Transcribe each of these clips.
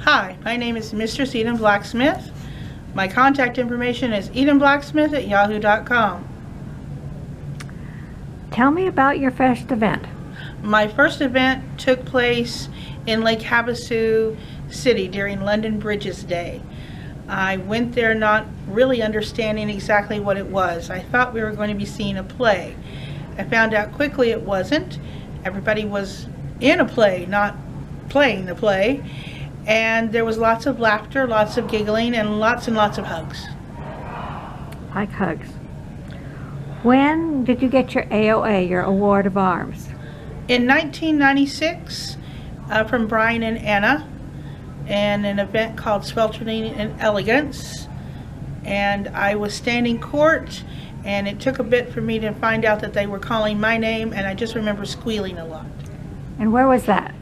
Hi, my name is Mistress Blacksmith. My contact information is edenblacksmith@yahoo.com. Tell me about your first event. My first event took place in Lake Havasu City during London Bridges Day. I went there not really understanding exactly what it was. I thought we were going to be seeing a play. I found out quickly it wasn't. Everybody was in a play, not playing the play. And there was lots of laughter, lots of giggling, and lots of hugs. Like hugs. When did you get your AOA, your Award of Arms? In 1996, from Brian and Anna, and an event called Sweltering in Elegance. And I was standing court, and it took a bit for me to find out that they were calling my name, and I just remember squealing a lot. And where was that?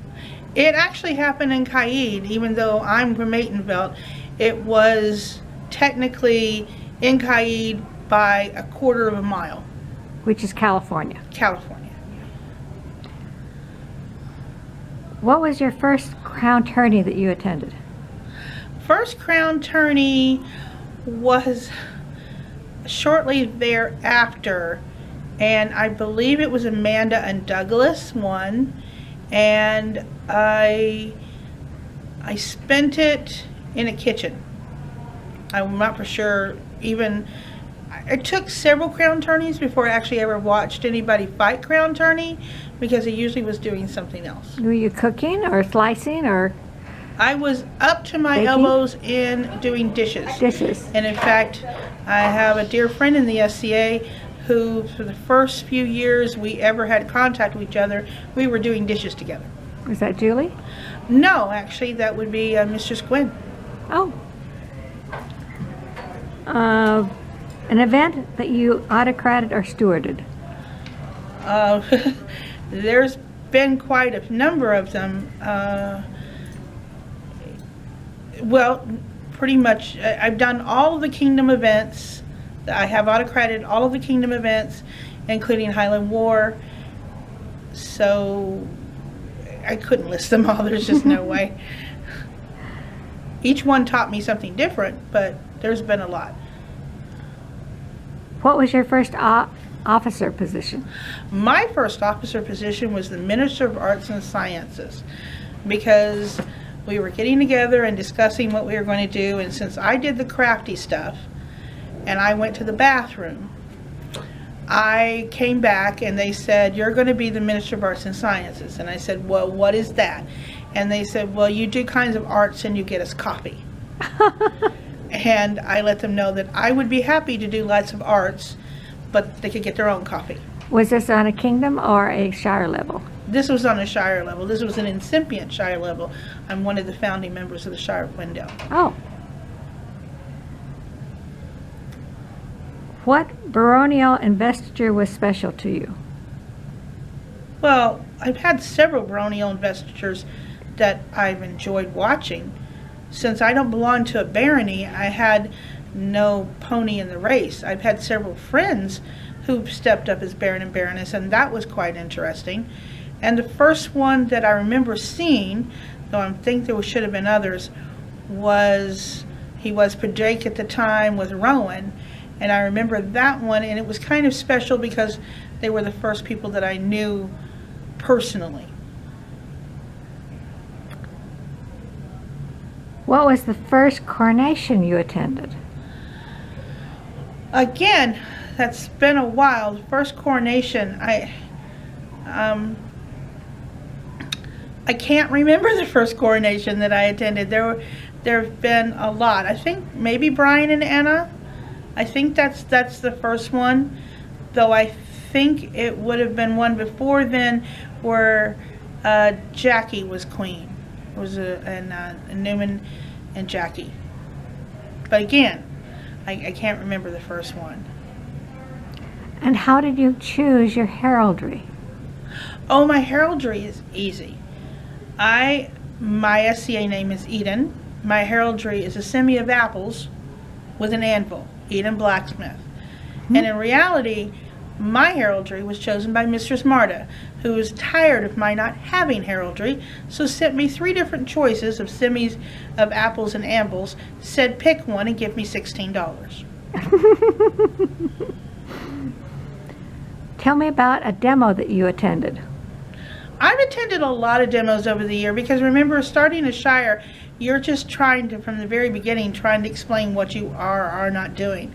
It actually happened in Caid, even though I'm from Maitenveld. It was technically in Caid by a quarter of a mile. Which is California. California. What was your first crown tourney that you attended? First crown tourney was shortly thereafter, and I believe it was Amanda and Douglas won, and I spent it in a kitchen. I'm not for sure even. I took several crown tourneys before I actually ever watched anybody fight crown tourney, because I usually was doing something else. Were you cooking or slicing or? I was up to my elbows in doing dishes. And in fact, I have a dear friend in the SCA who, for the first few years we ever had contact with each other, we were doing dishes together. Was that Julie? No, actually, that would be Mistress Gwen. Oh. An event that you autocrated or stewarded? There's been quite a number of them. Well, pretty much, I've done all of the Kingdom events. I have autocrated all of the Kingdom events, including Highland War. So I couldn't list them all. There's just no way. Each one taught me something different, but there's been a lot. What was your first officer position? My first officer position was the Minister of Arts and Sciences, because we were getting together and discussing what we were going to do, and since I did the crafty stuff and I went to the bathroom, I came back and they said, "You're going to be the Minister of Arts and Sciences." And I said, "Well, what is that?" And they said, "Well, you do kinds of arts and you get us coffee." And I let them know that I would be happy to do lots of arts, but they could get their own coffee. Was this on a kingdom or a shire level? This was on a shire level. This was an incipient shire level. I'm one of the founding members of the Shire of Wendell. Oh. What baronial investiture was special to you? Well, I've had several baronial investitures that I've enjoyed watching. Since I don't belong to a barony, I had no pony in the race. I've had several friends who've stepped up as baron and baroness, and that was quite interesting. And the first one that I remember seeing, though I think there should have been others, was, he was Padrake at the time with Rowan. And I remember that one, and it was kind of special because they were the first people that I knew personally. What was the first coronation you attended? Again, that's been a while. The first coronation, I can't remember the first coronation that I attended. There have been a lot. I think maybe Brian and Anna. I think that's the first one, though I think it would have been one before then where Jackie was queen. It was Newman and Jackie. But again, I can't remember the first one. And how did you choose your heraldry? Oh, my heraldry is easy. My SCA name is Eden. My heraldry is a semi of apples with an anvil, Eden Blacksmith. And in reality, My heraldry was chosen by Mistress Marta, who was tired of my not having heraldry, so sent me 3 different choices of semis of apples and ambles, said pick one and give me $16. Tell me about a demo that you attended. I've attended a lot of demos over the year because remember, starting a shire, you're just trying to, from the very beginning, trying to explain what you are or are not doing.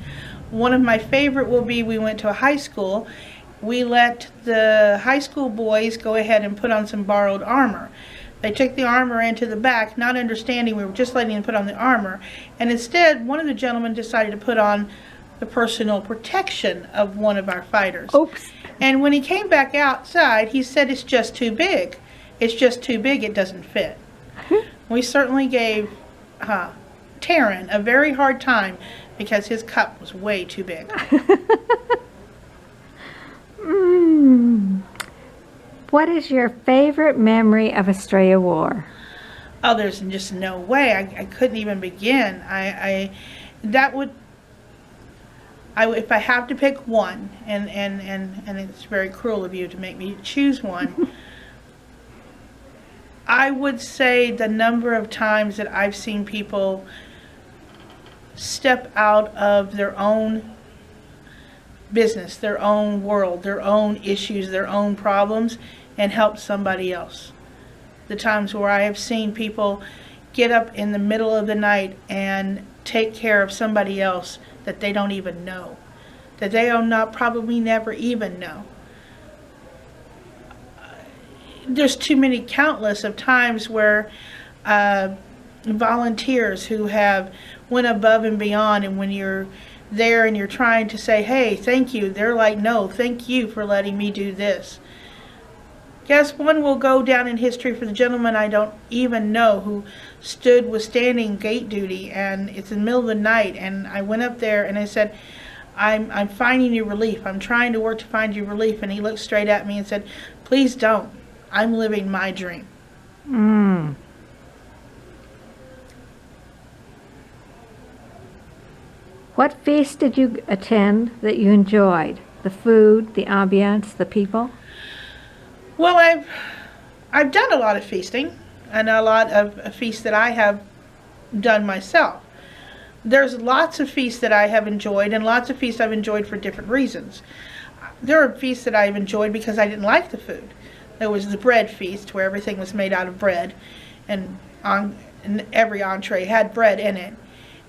One of my favorite will be we went to a high school. We let the high school boys go ahead and put on some borrowed armor. They took the armor into the back, not understanding we were just letting them put on the armor. And instead, one of the gentlemen decided to put on the personal protection of one of our fighters. Oops. And when he came back outside, he said, it's just too big. It's just too big, it doesn't fit. We certainly gave Taryn a very hard time because his cup was way too big. What is your favorite memory of Estrella War? Oh, there's just no way. I couldn't even begin. If I have to pick one, and it's very cruel of you to make me choose one, I would say the number of times that I've seen people step out of their own business, their own world, their own issues, their own problems, and help somebody else. The times where I have seen people get up in the middle of the night and take care of somebody else that they don't even know, that they will not probably never even know. There's too many countless of times where volunteers who have went above and beyond, and when you're there and you're trying to say, hey, thank you, they're like, no, thank you for letting me do this. Guess one will go down in history for the gentleman I don't even know who was standing gate duty, and it's in the middle of the night, and I went up there and I said, I'm finding you relief. I'm trying to work to find you relief. And he looked straight at me and said, please don't. I'm living my dream. What feast did you attend that you enjoyed? The food, the ambience, the people? Well, I've done a lot of feasting, and a lot of feasts that I have done myself. There's lots of feasts that I have enjoyed, and lots of feasts I've enjoyed for different reasons. There are feasts that I've enjoyed because I didn't like the food. There was the bread feast where everything was made out of bread, and every entree had bread in it.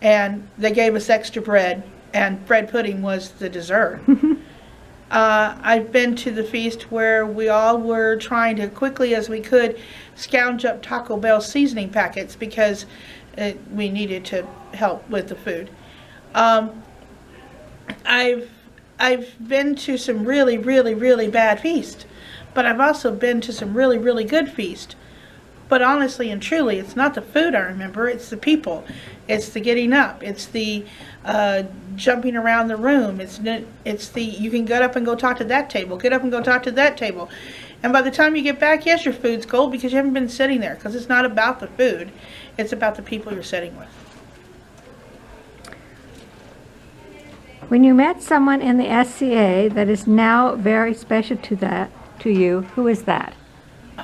And they gave us extra bread, and bread pudding was the dessert. I've been to the feast where we all were trying to, quickly as we could, scrounge up Taco Bell seasoning packets because we needed to help with the food. I've been to some really, really, really bad feasts, but I've also been to some really, really good feasts. But honestly and truly, it's not the food I remember, it's the people. It's the getting up. It's the jumping around the room. It's the, you can get up and go talk to that table, get up and go talk to that table. And by the time you get back, yes, your food's cold because you haven't been sitting there, because it's not about the food. It's about the people you're sitting with. When you met someone in the SCA that is now very special to you, who is that?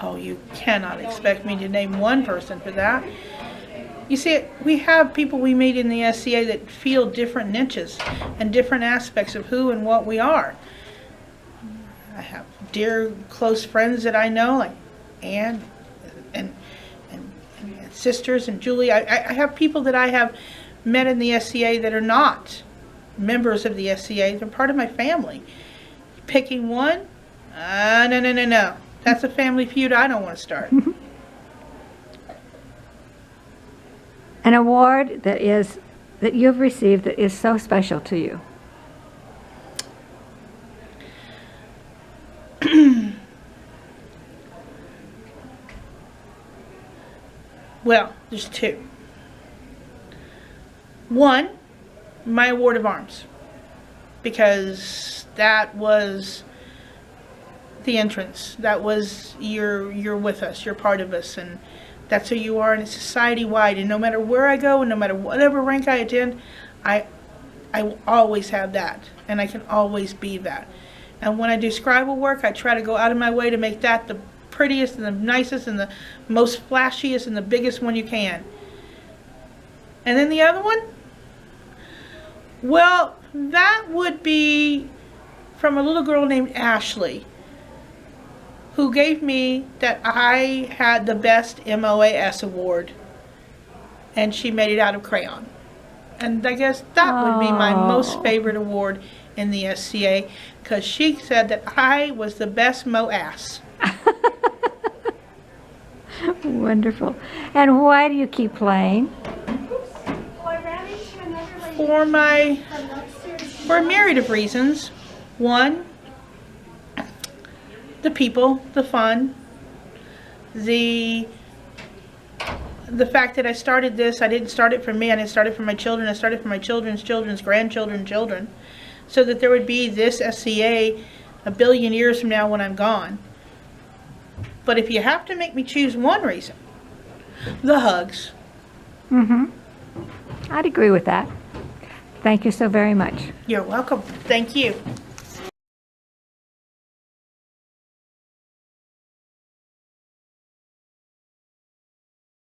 Oh, you cannot expect me to name one person for that. You see, we have people we meet in the SCA that feel different niches and different aspects of who and what we are. I have dear close friends that I know, like Ann and sisters and Julie. I have people that I have met in the SCA that are not members of the SCA. They're part of my family. Picking one? No. That's a family feud I don't want to start. An award that you've received that is so special to you. Well, there's two. One, my award of arms, because that was the entrance. That was you're with us, you're part of us, and that's who you are, and it's society-wide. And no matter where I go, and no matter whatever rank I attend, I will always have that, and I can always be that. And when I do scribal work, I try to go out of my way to make that the prettiest and the nicest and the most flashiest and the biggest one you can. And then the other one? Well, that would be from a little girl named Ashley, who gave me that I had the best MOAS award. And she made it out of crayon. And I guess that would be my most favorite award in the SCA, because she said that I was the best MOAS. Wonderful. And why do you keep playing? For a myriad of reasons. One, the people, the fun, the fact that I started this. I didn't start it for me, I didn't start it for my children, I started for my children's children's grandchildren, children, so that there would be this SCA a billion years from now when I'm gone. But if you have to make me choose one reason, the hugs. I'd agree with that. Thank you so very much. You're welcome. Thank you.